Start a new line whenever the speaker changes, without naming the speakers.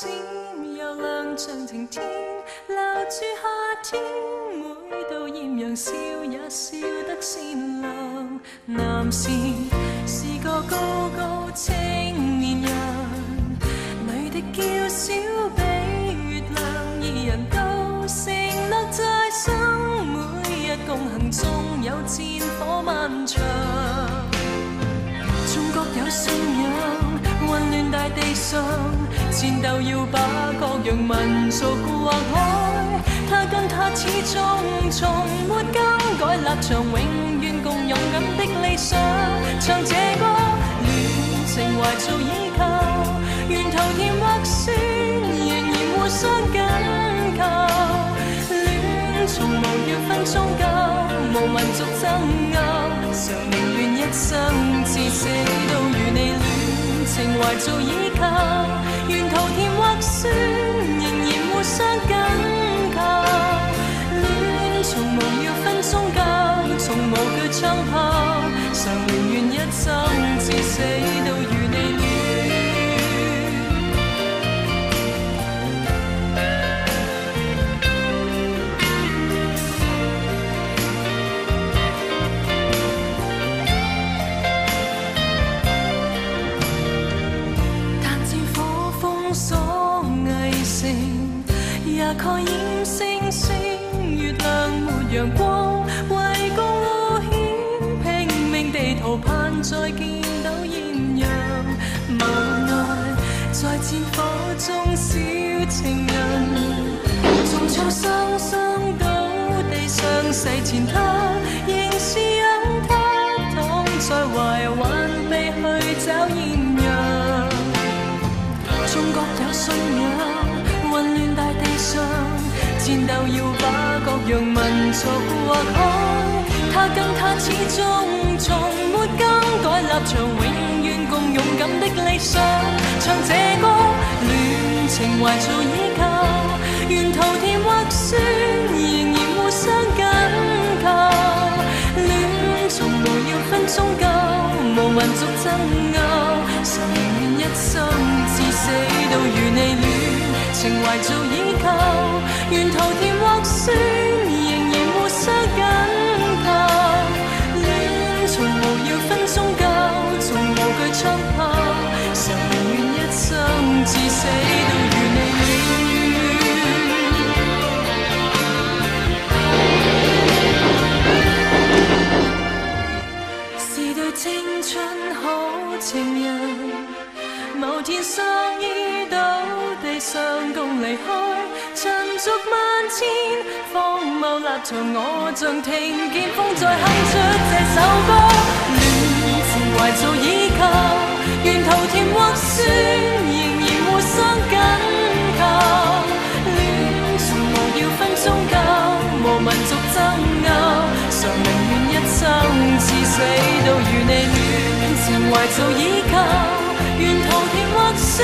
閃，又亮像晴天，留住夏天。每到豔陽笑也笑得善良。男士是個高高青年人，女的嬌小比月亮，二人都承諾在生每日共行中有戰火漫長。中國有信仰，混亂大地上，戰鬥要把各樣民族劃開。他跟他始終從沒更改立場，永遠共勇敢的理想。唱這歌，戀情懷做依靠，沿途甜或酸，仍然互相緊靠。戀從無要分宗教，無民族爭拗，常寧願一生至死都與你戀情懷做依靠，沿途甜或酸，仍然互相緊靠。戀從無要分宗教，從無懼槍炮，常寧願一生至死都與你戀。蓋掩星星，月亮沒陽光，為共互獻，拼命地逃盼再見到豔陽。無奈在戰火中小情人，從創傷傷到地上逝前他，仍是讓他躺在懷還未去找豔陽。中國有信仰，混亂大地上，戰鬥要把各樣民族劃開。他跟他始終從沒更改立場，永遠共勇敢的理想。唱這歌，戀情懷做依靠，沿途甜或酸，仍然互相緊靠。戀從無要分宗教，無民族爭拗，常寧願一生至死都與你戀情懷做依靠，沿途甜或酸，仍然互相緊靠。戀從無要分宗教，從無懼槍炮，常寧願一生至死都與你戀。是對青春好情人，某天相依到地上共離開，塵俗萬千，荒謬立場我像聽見風在哼出這首歌。戀情懷做依靠，沿途甜或酸，仍然互相緊靠。戀從無要分宗教，無民族爭拗，常寧願一生至死都與你戀情懷做依靠，沿途甜或酸。